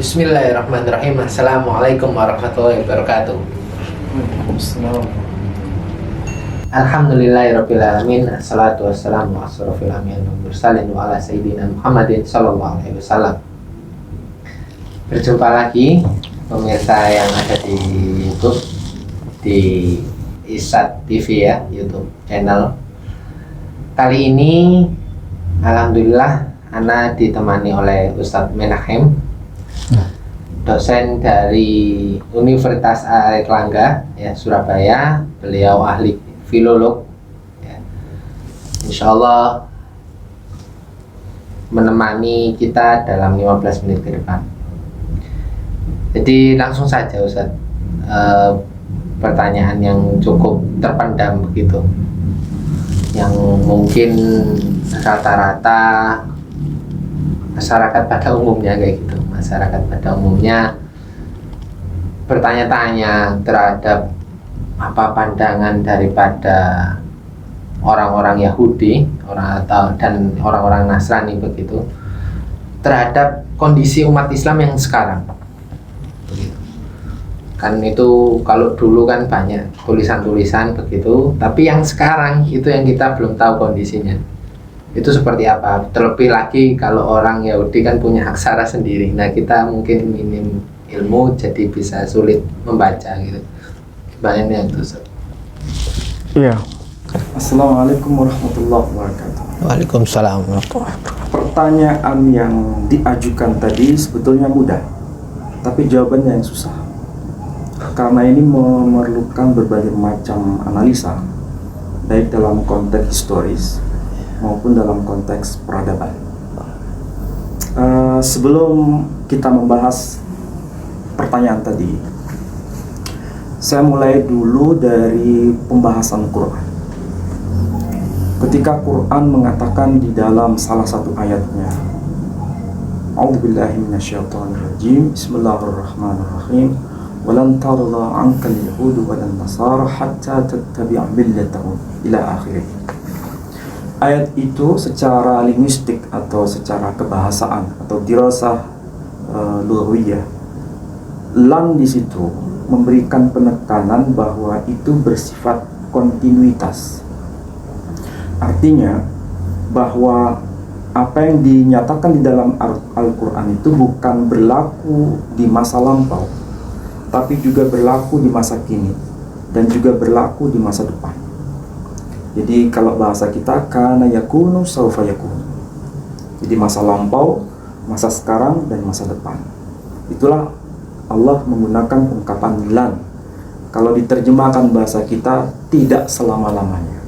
Bismillahirrahmanirrahim. Assalamualaikum warahmatullahi wabarakatuh. Alhamdulillahirrabbilalamin. Assalatu wassalamu asrofil anbiya'i wal mursalin wa ala sayyidina Muhammadin sallallahu alaihi wasallam. Berjumpa lagi pemirsa yang ada di YouTube, di Isat TV ya, YouTube channel. Kali ini alhamdulillah Ana ditemani oleh Ustadz Menahem, dosen dari Universitas Airlangga ya, Surabaya. Beliau ahli filolog ya. Insya Allah menemani kita dalam 15 menit ke depan. Jadi langsung saja Ustadz, pertanyaan yang cukup terpendam begitu, yang mungkin rata-rata masyarakat pada umumnya kayak gitu. Masyarakat pada umumnya bertanya-tanya terhadap apa pandangan daripada orang-orang Yahudi, dan orang-orang Nasrani begitu terhadap kondisi umat Islam yang sekarang. Begitu. Kan itu kalau dulu kan banyak tulisan-tulisan begitu, tapi yang sekarang itu yang kita belum tahu kondisinya. Itu seperti apa? Terlebih lagi kalau orang Yahudi kan punya aksara sendiri. Nah, kita mungkin minim ilmu jadi bisa sulit membaca gitu. Gimana itu, Ustaz? Iya. Assalamualaikum warahmatullahi wabarakatuh. Waalaikumsalam warahmatullahi wabarakatuh. Pertanyaan yang diajukan tadi sebetulnya mudah, tapi jawabannya yang susah. Karena ini memerlukan berbagai macam analisa, baik dalam konteks historis maupun dalam konteks peradaban. Sebelum kita membahas pertanyaan tadi, saya mulai dulu dari pembahasan Quran. Ketika Quran mengatakan di dalam salah satu ayatnya, A'udzubillahi minasyaitonirrajim, Bismillahirrahmanirrahim, walan tarda 'ankal yahudu walan nasara hatta tattabi'a millatahum, ila akhirih. Ayat itu secara linguistik atau secara kebahasaan atau dirasah lughawiyah, lam di situ memberikan penekanan bahwa itu bersifat kontinuitas. Artinya bahwa apa yang dinyatakan di dalam Al-Quran itu bukan berlaku di masa lampau, tapi juga berlaku di masa kini dan juga berlaku di masa depan. Jadi kalau bahasa kita, kana yakunu saufa yakunu. Jadi masa lampau, masa sekarang, dan masa depan. Itulah Allah menggunakan ungkapan lan. Kalau diterjemahkan bahasa kita, tidak selama-lamanya.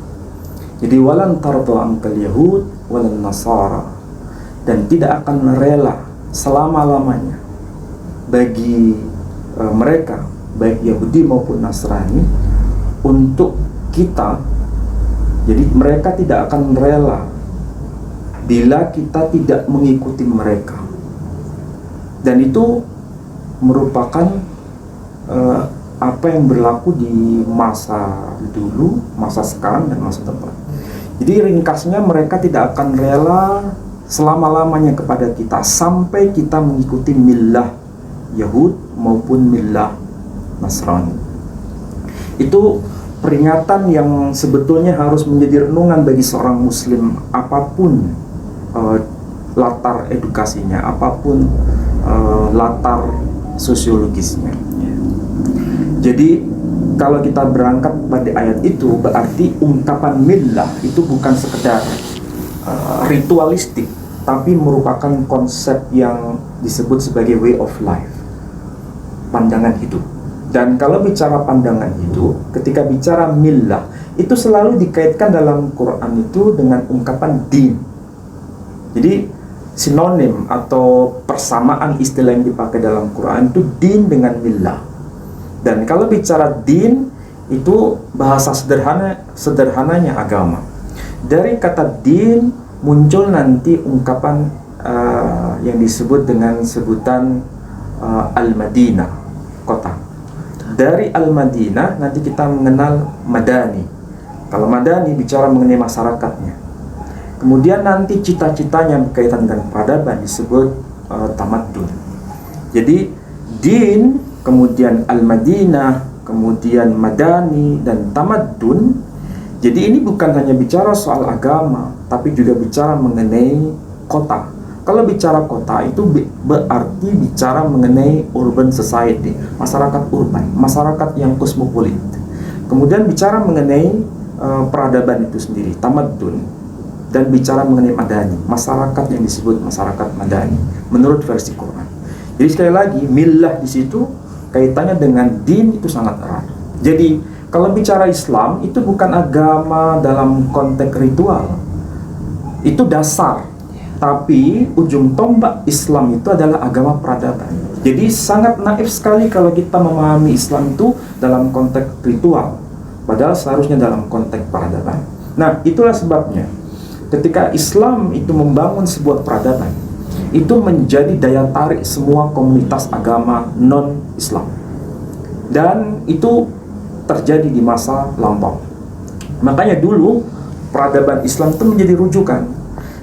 Jadi walan tarda ankal yahud walan nasara, dan tidak akan rela selama-lamanya bagi mereka, baik Yahudi maupun Nasrani, untuk kita. Jadi mereka tidak akan rela bila kita tidak mengikuti mereka. Dan itu merupakan apa yang berlaku di masa dulu, masa sekarang, dan masa depan. Jadi ringkasnya, mereka tidak akan rela selama-lamanya kepada kita sampai kita mengikuti millah Yahud maupun millah Nasrani. Itu peringatan yang sebetulnya harus menjadi renungan bagi seorang muslim, apapun latar edukasinya, apapun latar sosiologisnya. Jadi kalau kita berangkat pada ayat itu, berarti ungkapan millah itu bukan sekedar ritualistik, tapi merupakan konsep yang disebut sebagai way of life, pandangan hidup. Dan kalau bicara pandangan hidup, ketika bicara millah, itu selalu dikaitkan dalam Quran itu dengan ungkapan din. Jadi sinonim atau persamaan istilah yang dipakai dalam Quran itu din dengan millah. Dan kalau bicara din, itu bahasa sederhananya agama. Dari kata din muncul nanti ungkapan yang disebut dengan sebutan Al-Madinah, kota. Dari Al-Madinah nanti kita mengenal Madani. Kalau Madani bicara mengenai masyarakatnya. Kemudian nanti cita-citanya berkaitan dengan peradaban disebut tamadun. Jadi din, kemudian al-Madinah, kemudian madani dan tamaddun. Jadi ini bukan hanya bicara soal agama, tapi juga bicara mengenai kota. Kalau bicara kota itu berarti bicara mengenai urban society, masyarakat urban, masyarakat yang kosmopolit. Kemudian bicara mengenai peradaban itu sendiri, tamaddun, dan bicara mengenai madani, masyarakat yang disebut masyarakat madani menurut versi Quran. Jadi sekali lagi, millah di situ kaitannya dengan din itu sangat erat. Jadi kalau bicara Islam itu bukan agama dalam konteks ritual, itu dasar. Tapi ujung tombak Islam itu adalah agama peradaban. Jadi sangat naif sekali kalau kita memahami Islam itu dalam konteks ritual, padahal seharusnya dalam konteks peradaban. Nah, itulah sebabnya ketika Islam itu membangun sebuah peradaban, itu menjadi daya tarik semua komunitas agama non-Islam. Dan itu terjadi di masa lampau. Makanya dulu peradaban Islam itu menjadi rujukan.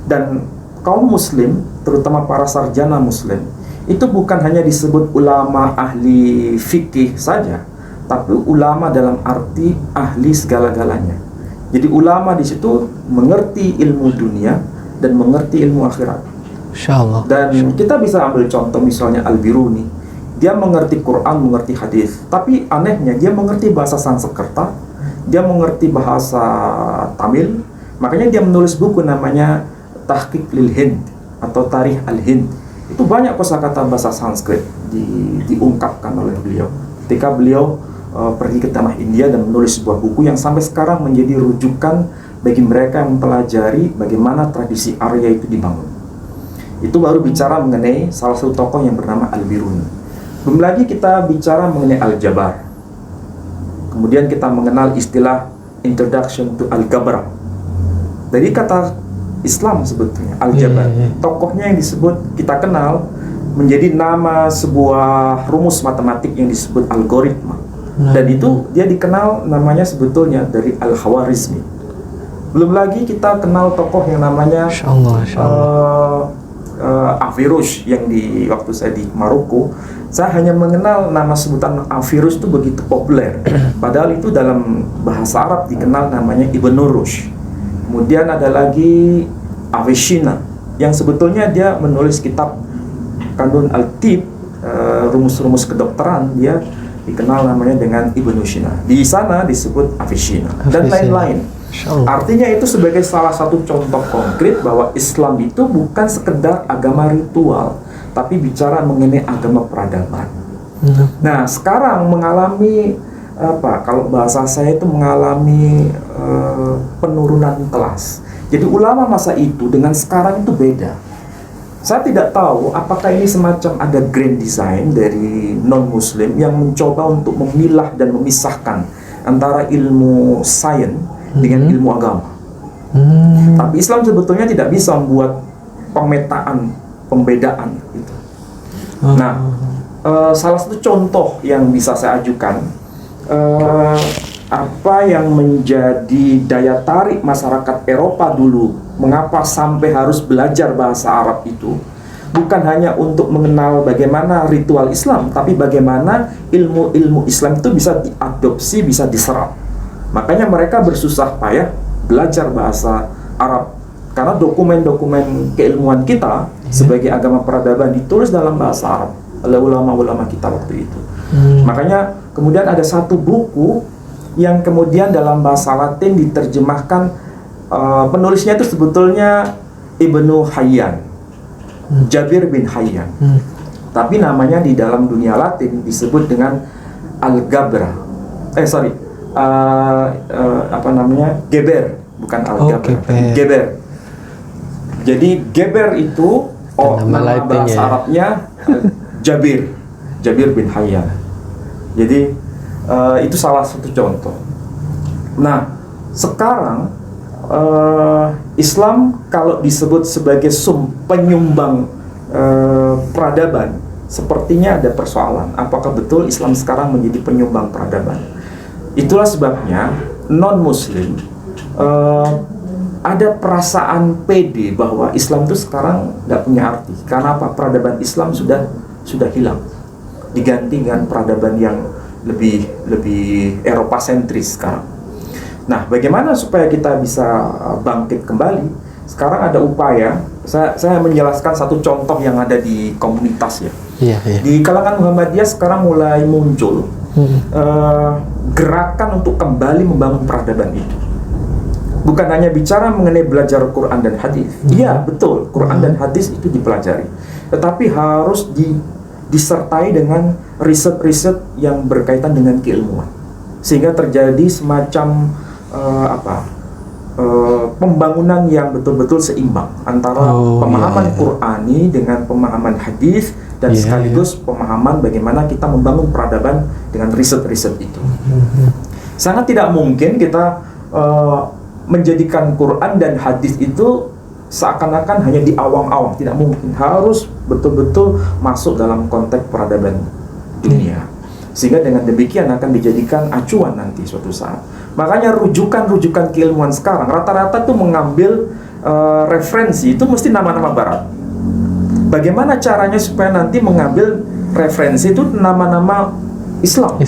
Dan kaum muslim, terutama para sarjana muslim, itu bukan hanya disebut ulama ahli fikih saja, tapi ulama dalam arti ahli segala-galanya. Jadi ulama di situ mengerti ilmu dunia dan mengerti ilmu akhirat. Insyaallah. Dan kita bisa ambil contoh misalnya Al-Biruni. Dia mengerti Quran, mengerti hadis, tapi anehnya dia mengerti bahasa Sanskerta, dia mengerti bahasa Tamil. Makanya dia menulis buku namanya Tahqiq lil Hind atau Tarikh al-Hind. Itu banyak kosakata bahasa Sanskrit diungkapkan oleh beliau ketika beliau pergi ke tanah India dan menulis sebuah buku yang sampai sekarang menjadi rujukan bagi mereka yang mempelajari bagaimana tradisi Arya itu dibangun. Itu baru bicara mengenai salah satu tokoh yang bernama Al-Biruni. Belum lagi kita bicara mengenai Al-Jabar. Kemudian kita mengenal istilah Introduction to Al-Gabra. Dari kata Islam sebetulnya, Al-Jabar. Tokohnya yang disebut, kita kenal, menjadi nama sebuah rumus matematik yang disebut algoritma. Dan itu dia dikenal namanya sebetulnya dari Al-Khawarizmi. Belum lagi kita kenal tokoh yang namanya Averroes yang di waktu saya di Maroko, saya hanya mengenal nama sebutan Averroes itu begitu populer. Padahal itu dalam bahasa Arab dikenal namanya Ibn Rushd. Kemudian ada lagi Avicenna yang sebetulnya dia menulis kitab Kanun al-Tib, rumus-rumus kedokteran, dia dikenal namanya dengan Ibn Sina. Di sana disebut Avicenna dan lain-lain. Artinya itu sebagai salah satu contoh konkret bahwa Islam itu bukan sekedar agama ritual, tapi bicara mengenai agama peradaban. Nah, sekarang mengalami kalau bahasa saya itu mengalami penurunan kelas. Jadi ulama masa itu dengan sekarang itu beda. Saya tidak tahu apakah ini semacam ada grand design dari non-muslim yang mencoba untuk memilah dan memisahkan antara ilmu sains dengan ilmu agama. Tapi Islam sebetulnya tidak bisa membuat pemetaan, pembedaan gitu. Nah, salah satu contoh yang bisa saya ajukan, apa yang menjadi daya tarik masyarakat Eropa dulu, mengapa sampai harus belajar bahasa Arab itu, bukan hanya untuk mengenal bagaimana ritual Islam, tapi bagaimana ilmu-ilmu Islam itu bisa diadopsi, bisa diserap. Makanya mereka bersusah payah belajar bahasa Arab, karena dokumen-dokumen keilmuan kita sebagai agama peradaban ditulis dalam bahasa Arab oleh ulama-ulama kita waktu itu. Makanya kemudian ada satu buku yang kemudian dalam bahasa Latin diterjemahkan, penulisnya itu sebetulnya Ibnu Hayyan, Jabir bin Hayyan. Tapi namanya di dalam dunia Latin disebut dengan Al-Gabra. Geber, bukan Al-Gabra. Geber. Jadi Geber itu nama bahasa Arabnya Jabir bin Hayyan. Jadi itu salah satu contoh. Nah, sekarang Islam kalau disebut sebagai penyumbang peradaban, sepertinya ada persoalan. Apakah betul Islam sekarang menjadi penyumbang peradaban? Itulah sebabnya non-muslim ada perasaan pede bahwa Islam itu sekarang nggak punya arti. Karena apa? Peradaban Islam sudah sudah hilang, diganti dengan peradaban yang lebih Eropa sentris sekarang. Nah, bagaimana supaya kita bisa bangkit kembali? Sekarang ada upaya. Saya menjelaskan satu contoh yang ada di komunitas ya. Di kalangan Muhammadiyah sekarang mulai muncul gerakan untuk kembali membangun peradaban itu. Bukan hanya bicara mengenai belajar Quran dan hadis. Iya, betul, Quran dan hadis itu dipelajari. Tetapi harus disertai dengan riset-riset yang berkaitan dengan keilmuan. Sehingga terjadi semacam pembangunan yang betul-betul seimbang antara pemahaman Qur'ani dengan pemahaman hadis dan sekaligus pemahaman bagaimana kita membangun peradaban dengan riset-riset itu. Sangat tidak mungkin kita menjadikan Quran dan hadis itu seakan-akan hanya di awang-awang. Tidak mungkin, harus betul-betul masuk dalam konteks peradaban dunia. Sehingga dengan demikian akan dijadikan acuan nanti suatu saat. Makanya rujukan-rujukan keilmuan sekarang rata-rata tuh mengambil referensi itu mesti nama-nama barat. Bagaimana caranya supaya nanti mengambil referensi itu nama-nama Islam?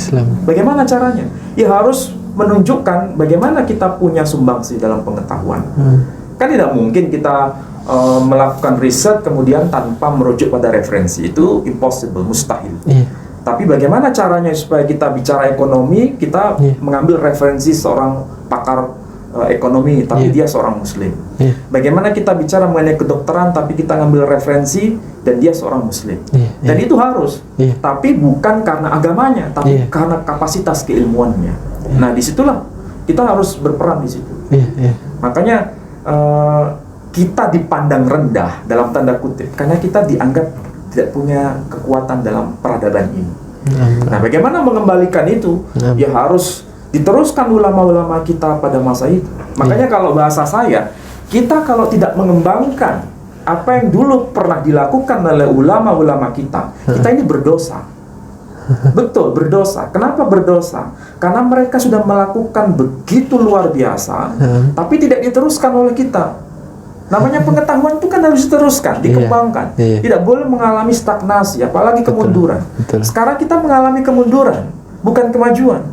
Bagaimana caranya? Ya harus menunjukkan bagaimana kita punya sumbangsi dalam pengetahuan. Kan tidak mungkin kita melakukan riset kemudian tanpa merujuk pada referensi. Itu impossible, mustahil. Tapi bagaimana caranya supaya kita bicara ekonomi, kita mengambil referensi seorang pakar ekonomi, tapi dia seorang muslim. Bagaimana kita bicara mengenai kedokteran, tapi kita ngambil referensi dan dia seorang muslim. Dan itu harus, tapi bukan karena agamanya, tapi karena kapasitas keilmuannya. Nah, disitulah kita harus berperan di situ. Makanya kita dipandang rendah dalam tanda kutip karena kita dianggap tidak punya kekuatan dalam peradaban ini. Nah, bagaimana mengembalikan itu? Ya harus diteruskan ulama-ulama kita pada masa itu. Makanya kalau bahasa saya, kita kalau tidak mengembangkan apa yang dulu pernah dilakukan oleh ulama-ulama kita ini berdosa. Betul, berdosa. Kenapa berdosa? Karena mereka sudah melakukan begitu luar biasa, tapi tidak diteruskan oleh kita. Namanya pengetahuan itu kan harus diteruskan, dikembangkan. Tidak boleh mengalami stagnasi, apalagi kemunduran. Sekarang kita mengalami kemunduran, bukan kemajuan.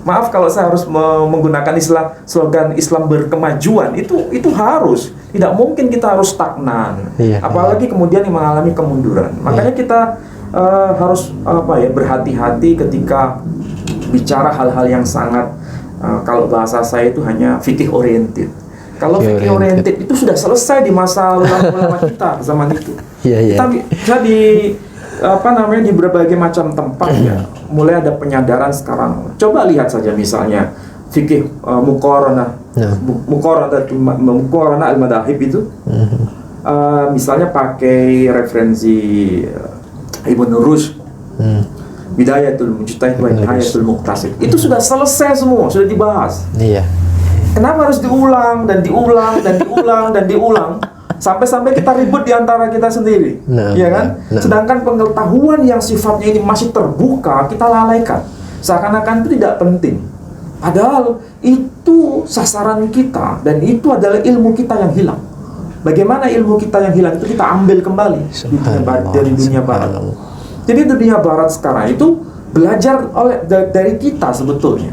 Maaf kalau saya harus menggunakan slogan Islam berkemajuan, itu harus. Tidak mungkin kita harus stagnan, apalagi kemudian mengalami kemunduran. Makanya kita harus berhati-hati ketika bicara hal-hal yang sangat kalau bahasa saya itu hanya fikih oriented. Kalau fikih oriented itu sudah selesai di masa ulama-ulama kita zaman itu. Kita di di berbagai macam tempat ya, mulai ada penyadaran sekarang. Coba lihat saja misalnya fikih muqaranah al-madahib itu. Misalnya pakai referensi Ibn Rushd, Bidayatul Mujtahid wa Nihayatul Muqtasid. Itu sudah selesai semua, sudah dibahas. Kenapa harus diulang dan diulang dan diulang dan diulang sampai kita ribut di antara kita sendiri, ya kan? Sedangkan pengetahuan yang sifatnya ini masih terbuka kita lalaikan, seakan-akan itu tidak penting. Padahal itu sasaran kita dan itu adalah ilmu kita yang hilang. Bagaimana ilmu kita yang hilang itu kita ambil kembali dari dunia barat. Jadi dunia barat sekarang itu belajar dari kita sebetulnya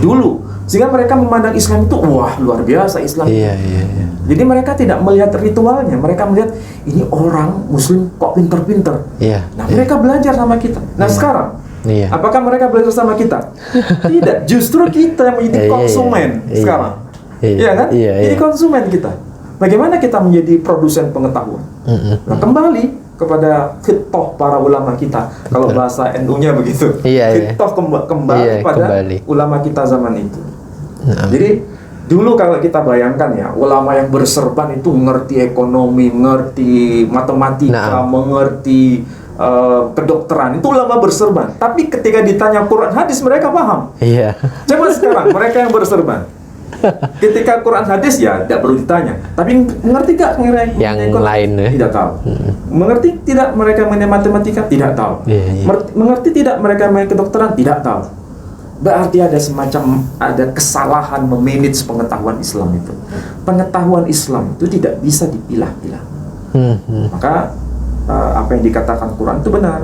dulu. Sehingga mereka memandang Islam itu, wah luar biasa Islam. Jadi mereka tidak melihat ritualnya, mereka melihat ini orang Muslim kok pinter-pinter. Nah mereka belajar sama kita. Nah sekarang, apakah mereka belajar sama kita? Tidak, justru kita yang menjadi konsumen sekarang. Iya kan? Jadi konsumen kita. Bagaimana kita menjadi produsen pengetahuan? Nah kembali kepada khitoh para ulama kita. Kalau bahasa NU-nya begitu. Khitoh kembali pada ulama kita zaman itu. Jadi dulu kalau kita bayangkan ya, ulama yang berserban itu mengerti ekonomi, mengerti matematika, mengerti kedokteran, itu ulama berserban. Tapi ketika ditanya Quran hadis mereka paham. Coba sekarang mereka yang berserban, ketika Quran hadis ya tidak perlu ditanya. Tapi mengerti gak yang lain? Tidak tahu. Mengerti tidak mereka mengenai matematika? Tidak tahu. Mengerti tidak mereka mengenai kedokteran? Tidak tahu. Berarti ada kesalahan memanage pengetahuan Islam itu. Pengetahuan Islam itu tidak bisa dipilah-pilah. Maka apa yang dikatakan Quran itu benar.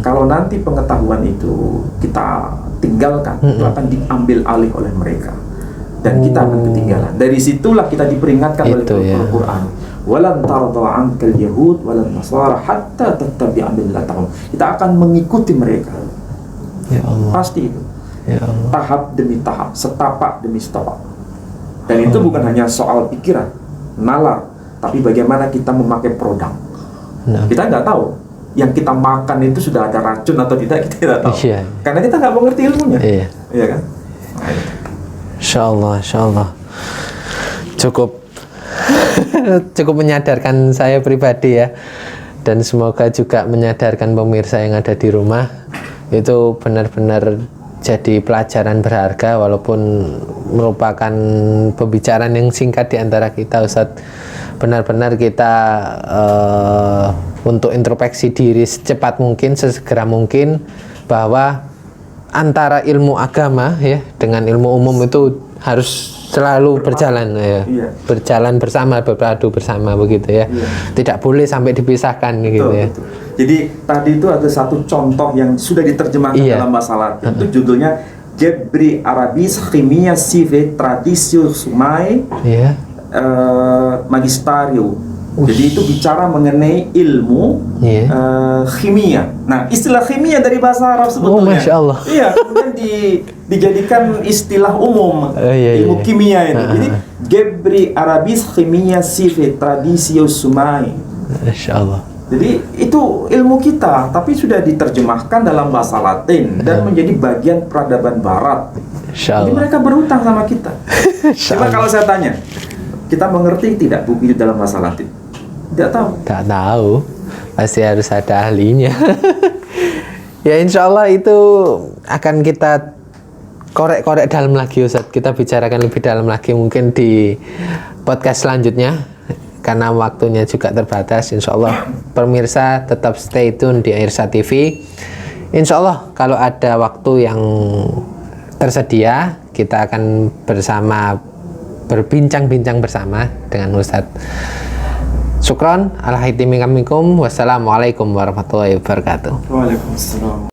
Kalau nanti pengetahuan itu kita tinggalkan, itu akan diambil alih oleh mereka dan kita akan ketinggalan. Dari situlah kita diperingatkan oleh Al-Quran. Walan tarda ankal yahud walan nasara hatta tattabi'a millatahum. Kita akan mengikuti mereka. Ya Allah. Pasti itu. Ya Allah. Tahap demi tahap, setapak demi setapak. Dan itu bukan hanya soal pikiran, nalar, tapi bagaimana kita memakai produk. Nah. Kita nggak tahu yang kita makan itu sudah ada racun atau tidak, kita tidak tahu. Iya. Karena kita nggak mengerti ilmunya. Iya. Iya kan? Insya Allah cukup menyadarkan saya pribadi ya, dan semoga juga menyadarkan pemirsa yang ada di rumah. Itu benar-benar jadi pelajaran berharga, walaupun merupakan pembicaraan yang singkat di antara kita, Ustadz. Benar-benar kita untuk introspeksi diri secepat mungkin, sesegera mungkin, bahwa antara ilmu agama ya dengan ilmu umum itu harus selalu berjalan ya. Berjalan bersama, berpadu bersama begitu ya. Tidak boleh sampai dipisahkan gitu ya. Betul. Jadi tadi itu ada satu contoh yang sudah diterjemahkan dalam bahasa Latin. Itu judulnya Gebri Arabis Chimia Sive Tradisio Sumai Magistario. Jadi itu bicara mengenai ilmu kimia. Nah, istilah kimia dari bahasa Arab sebetulnya. Masya Allah. Iya, kemudian dijadikan istilah umum ilmu kimia itu. Jadi Gebri Arabis Chimia Sive Tradisio Sumai. Masya Allah. Jadi itu ilmu kita, tapi sudah diterjemahkan dalam bahasa Latin dan menjadi bagian peradaban Barat. Jadi mereka berutang sama kita. Coba kalau saya tanya, kita mengerti tidak buku itu dalam bahasa Latin? Tidak tahu. Tak tahu. Pasti harus ada ahlinya. Ya insya Allah itu akan kita korek-korek dalam lagi, Ustaz. Kita bicarakan lebih dalam lagi mungkin di podcast selanjutnya. Karena waktunya juga terbatas. Insya Allah pemirsa tetap stay tune di Irsa TV. Insya Allah kalau ada waktu yang tersedia, kita akan bersama berbincang-bincang bersama dengan Ustadz. Syukron, ala haitimi kamikum. Wassalamualaikum warahmatullahi wabarakatuh. Waalaikumsalam.